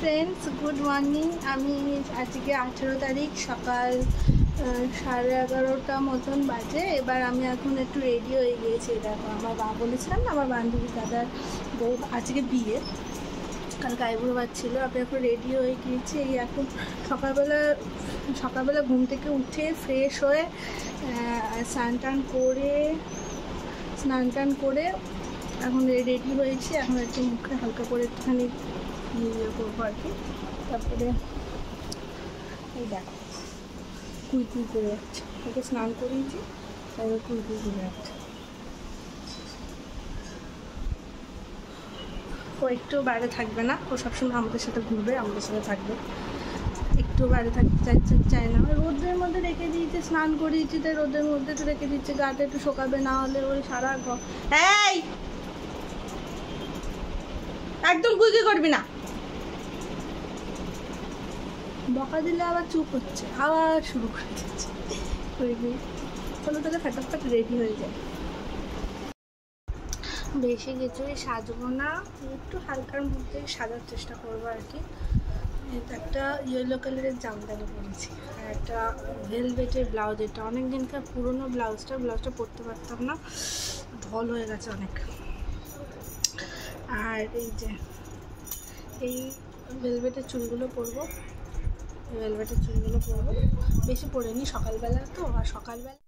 Friends good morning. आज के 18 तारीख सकाल 11:30 मतन बाजे। एबार आमी एखन एकटु रेडी हो गिয়েছি। देखो আমার মা বলেছিলাম না আমার বান্ধবী দাদার বউ আজকে বিয়ে, কালকে আইবুড়ো ভাত ছিল। আমি এখন রেডি হয়ে গিয়েছি। এই এখন সকালবেলা ঘুম থেকে উঠে ফ্রেশ হয়ে স্নান টান করে এখন রেডি হয়েছি। এখন একটু মুখে হালকা করে একটুখানি ইয়ে করবো আর কি। তারপরে এই দেখো কুই করে যাচ্ছে, ওকে স্নান করিয়েছি তারপরে কুই করে যাচ্ছে। ও একটু বাইরে থাকবে না, ও সবসময় আমাদের সাথে ঘুরবে, আমাদের সাথে থাকবে, একটু বাইরে থাকতে চায় না। রোদের মধ্যে রেখে দিয়েছে, স্নান করিয়েছি তাই রোদের মধ্যে একটু রেখে দিচ্ছে, গাটা একটু শোকাবে, না হলে ওই সারা এই একদম কুইকি করবি না। বকা দিলে আবার চুপ হচ্ছে, আবার শুরু করে দিচ্ছে। চলো তাহলে ফটাফট রেডি হয়ে যায়। বেশি কিছুই সাজবো না, একটু হালকার মধ্যে সাজার চেষ্টা করবো আর কি। একটা ইয়েলো কালারের জামদানি পরেছি আর একটা ভেলভেটের ব্লাউজ। এটা অনেক দিনকার পুরোনো ব্লাউজটা পরতে পারতাম না, ঢল হয়ে গেছে অনেক। আর এই যে এই ভেলভেটের চুলগুলো পরবো, বেশি পরিনি সকালবেলা তো। আর সকালবেলা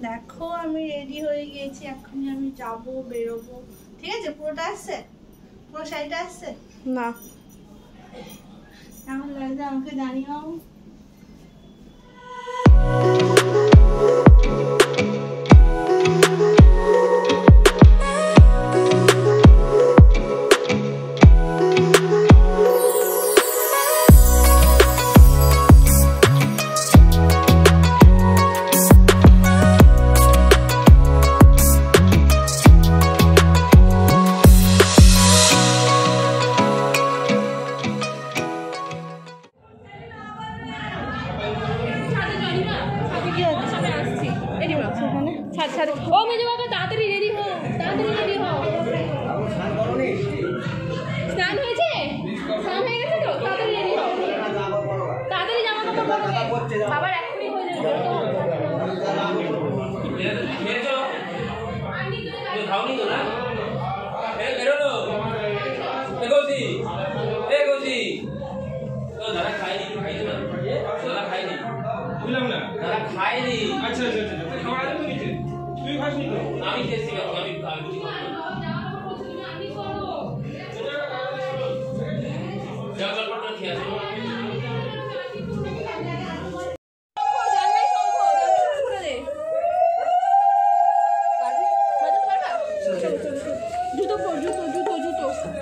দেখো আমি রেডি হয়ে গিয়েছি, এখনই আমি যাবো, বেরোবো। ঠিক আছে? পুরোটা আসছে? পুরো শাড়িটা আসছে না? কেমন লাগছে আমাকে জানিও। ও মেজো বাবা তাড়াতাড়ি রেডি হও, স্নান হয়েছে? স্নান হয়ে গেছে তো? তাড়াতাড়ি রেডি হও, তাড়াতাড়ি জামা কাপড় পরবে, আবার এখনই হয়ে যাবে। খাওনি তো না? বেরোলো এগোছি দাদা খাইনি দাদা খাইনি বুঝলাম না দাদা খাইনি আচ্ছা আচ্ছা আচ্ছা খাবার আছে তো নিচে তুই খাসনি তো আমি খেয়েছি আমি কিছু খাবো জল পটল খেয়ে আসো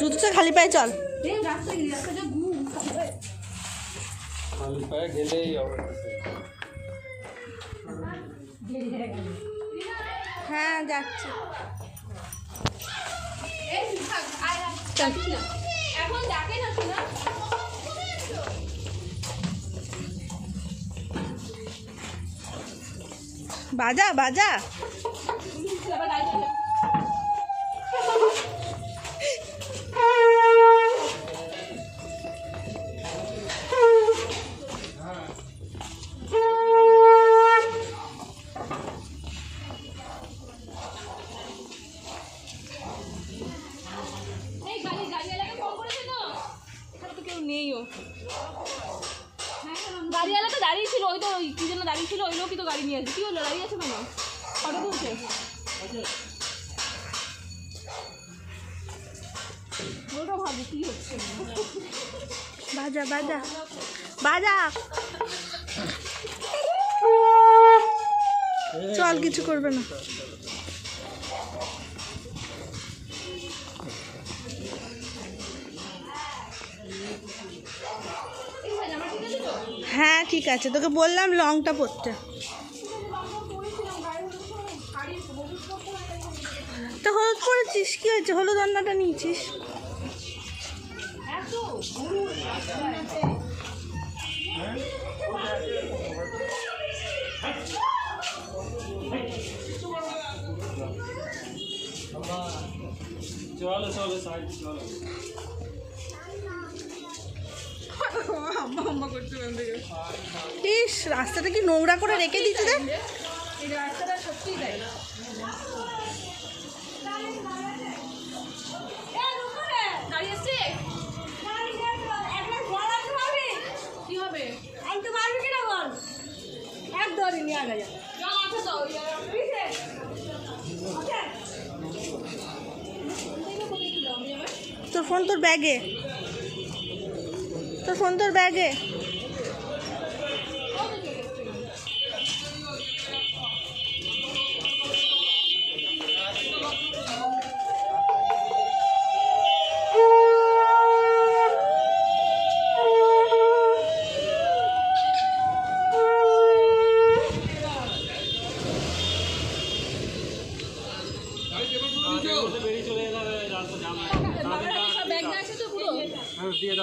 জুতো খালি পায়ে চল খালি পায়ে গেলেই হ্যাঁ যাচ্ছি এখন ডাকে না শোনা বাজা বাজা গাড়িওয়ালা তো দাঁড়িয়ে ছিল ওই তো কি জন্য দাঁড়িয়ে ছিল ওই লোকই তো গাড়ি নিয়ে আসবে কি হলো দাঁড়িয়ে আছে কেন ফটো তুলছে ওটা ভাবি কি হচ্ছে বাজা বাজা বাজা চল কিছু করবে না হ্যাঁ ঠিক আছে তোকে বললাম লংটা পরতে তো হলুদ পরেছিস কি হয়েছে হলুদ রান্নাটা নিয়েছিস চলো চলো সাইড চলো ইস রাস্তাটা কি নোংরা করে রেখে দিতে দেখ এই রাস্তাটা সত্যিই তাই গাড়ি আসছে কি হবে আমি তো পারবি কিনা বল এক ধরে নিয়ে আগে যা জল আছে তো তোর ফোন তোর ব্যাগে তোর ফোন তোর ব্যাগে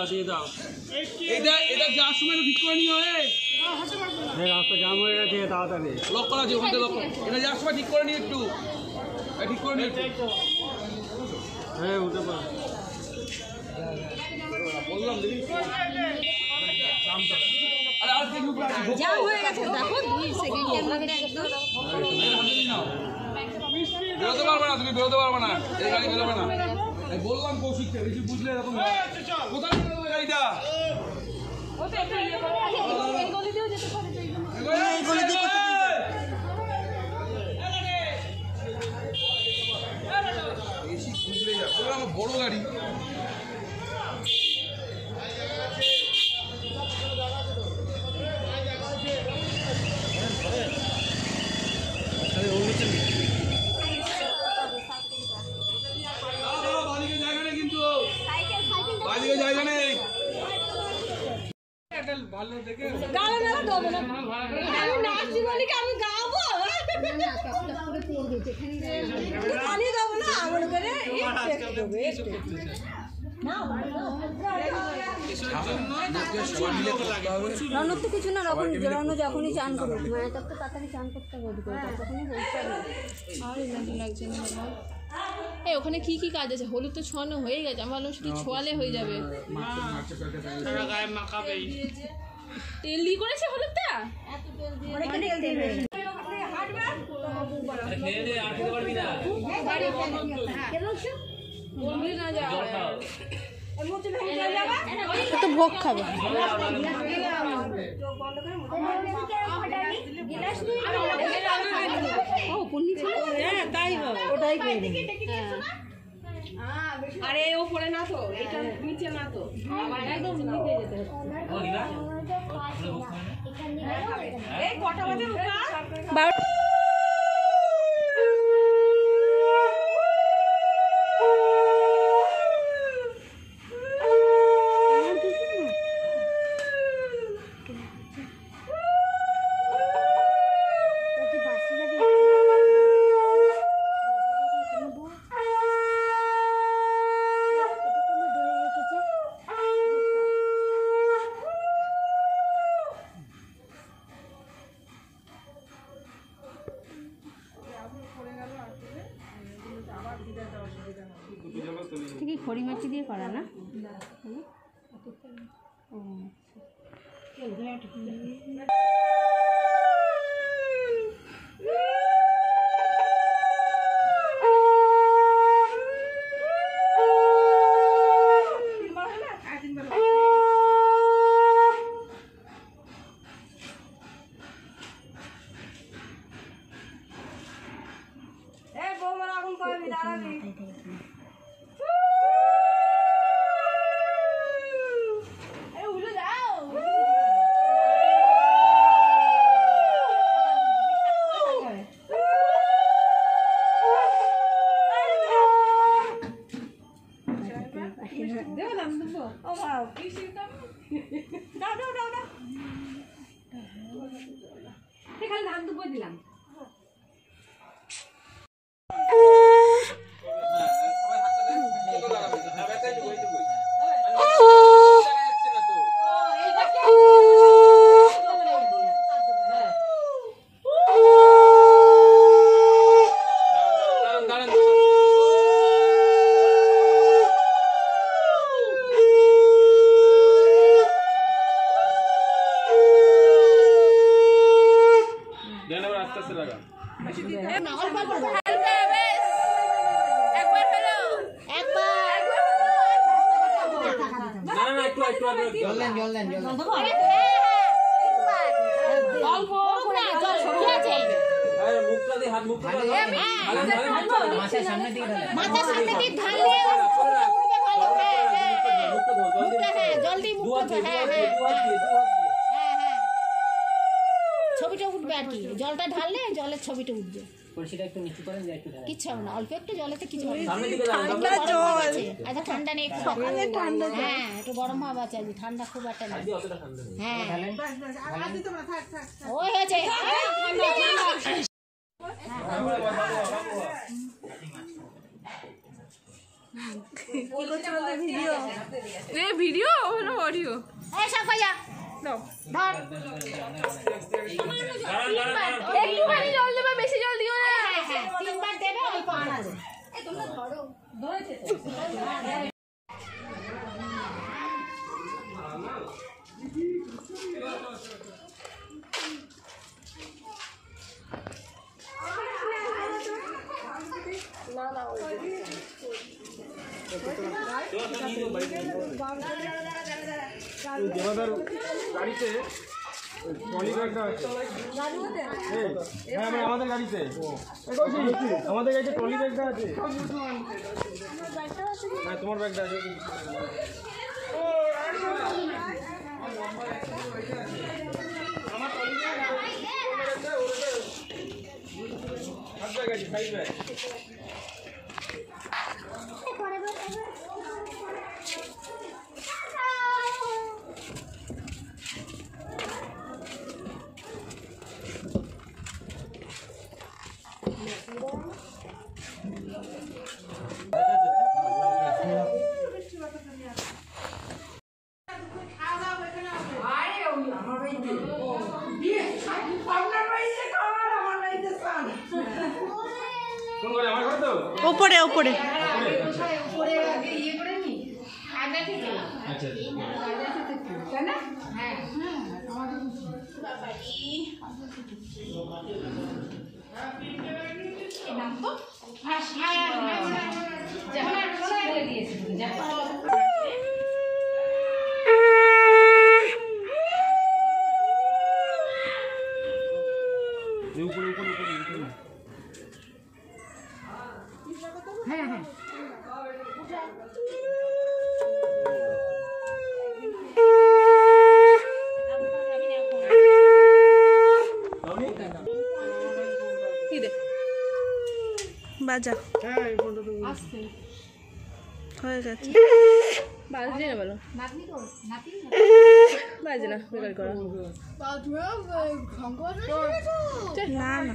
দিয়ে দাও এটা যাওয়ার সময় ঠিক করে নিও রাস্তা জাম হয়ে গেছে তাড়াতাড়ি লক করা আছে ওখানে লক এটা যাওয়ার সময় ঠিক করে নিও একটু ঠিক করে নিও হ্যাঁ উঠে পার বললাম দেখি জাম হয়ে গেছে দেখো 2 সেকেন্ডের মধ্যে একদম বেরোতে পারবে না তুমি বেরোতে পারবে না এই গাড়ি বেরোবে না বললাম কৌশিককে বেশি বুঝলে এরকম কোথায় বেরোবে গাড়িটা এই গলি দিয়েও যেতে পারে বেশি বুঝলে যাবে আমার বড় গাড়ি জায়গা নেই ভালো দেখে রনক তো কিছু না রকম রন যখনই চান করুক মায়ের তো তাড়াতাড়ি চান করতে হবে তখনই লাগছে না এই ওখানে কি কি কাজ আছে হলুদ তো ছোঁয়ানো হয়ে গেছে আমি ভাবলাম শুধু ছোঁয়ালে হয়ে যাবে তেল দিয়ে করেছে হলুদটা বলবি না যা তো ভোগ খাবে। আরে ওপরে না তো, এটা নিচে না তো, একদম নিচে যেতে হবে। এই কটা বাজে ওটা? কি খড়ি মাটি দিয়ে করা না? দিলাম ছবিটা উঠবে আর কি, জলটা ঢাললে জলের ছবিটা উঠবে। কিচ্ছু হবে না, অল্প একটু জলেতে কিছু হবে না। আচ্ছা ঠান্ডা নেই, হ্যাঁ একটু গরম ভাব আছে, আজ ঠান্ডা খুব একটা নেই। হ্যাঁ ওই হয়েছে ভিডিও অডিও সব ভাইয়া ধর একটুখানি জল দেবে, বেশি জল দিও না। তিনবার দেবে, অল্প আনাবে। তোমরা ধরো ধরেছে গাড়িতে ট্রলি ব্যাগটা আছে। হ্যাঁ আমাদের গাড়িতে, আমাদের গাড়িতে ট্রলি ব্যাগটা আছে। হ্যাঁ তোমার ব্যাগটা আছে। আমার ট্রলি ব্যাগ আছে, সাইড ব্যাগ। উপরে উপরে দিয়েছে কি রে বাজা হয়ে গেছে বাজে না বলো বাজে না বেকার করা না না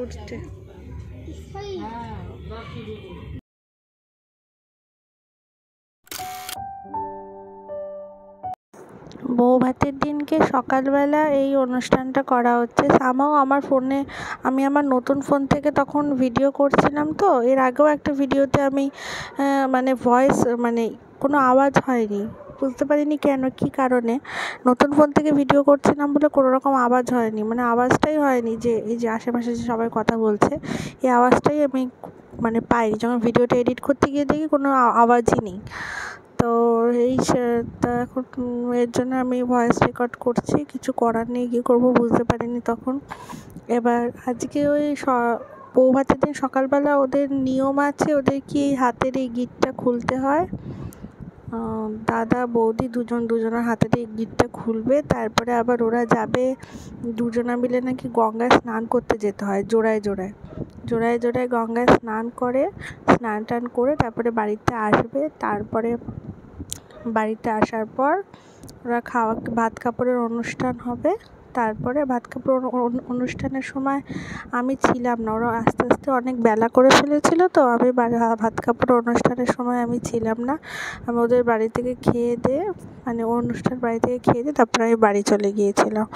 উঠতে বউ ভাতের দিনকে সকালবেলা এই অনুষ্ঠানটা করা হচ্ছে। সামাও আমার ফোনে, আমি আমার নতুন ফোন থেকে তখন ভিডিও করছিলাম, তো এর আগেও একটা ভিডিওতে আমি মানে ভয়েস মানে কোনো আওয়াজ হয়নি, বুঝতে পারিনি কেন কী কারণে। নতুন ফোন থেকে ভিডিও করছিলাম বলে কোনো রকম আওয়াজ হয়নি, মানে আওয়াজটাই হয়নি, যে এই যে আশেপাশে যে সবাই কথা বলছে এই আওয়াজটাই আমি মানে পাইনি। যখন ভিডিওটা এডিট করতে গিয়ে দেখি কোনো আওয়াজই নেই। তো এই তা এখন এর জন্য আমি ভয়েস রেকর্ড করছি, কিছু করার নেই, কী করবো বুঝতে পারিনি তখন। এবার আজকে ওই বউ ভাতের দিন সকালবেলা ওদের নিয়ম আছে, ওদের কি হাতের এই গিঁটটা খুলতে হয়, দাদা বৌদি দুজনের হাতের এই গিঁটটা খুলবে, তারপরে আবার ওরা যাবে দুজনা মিলে নাকি গঙ্গায় স্নান করতে যেতে হয়, জোড়ায় জোড়ায় গঙ্গায় স্নান টান করে তারপরে বাড়িতে আসবে। তারপরে বাড়িতে আসার পর ওরা ভাত কাপড়ের অনুষ্ঠান হবে। তারপরে ভাত কাপড় অনুষ্ঠানের সময় আমি ছিলাম না, ওরা আস্তে আস্তে অনেক বেলা করে ফেলেছিল, তো আমি ভাত কাপড় অনুষ্ঠানের সময় আমি ছিলাম না। আমি ওদের বাড়ি থেকে খেয়ে দিয়ে, মানে অনুষ্ঠান বাড়ি থেকে খেয়ে দিয়ে তারপরে আমি বাড়ি চলে গিয়েছিলাম।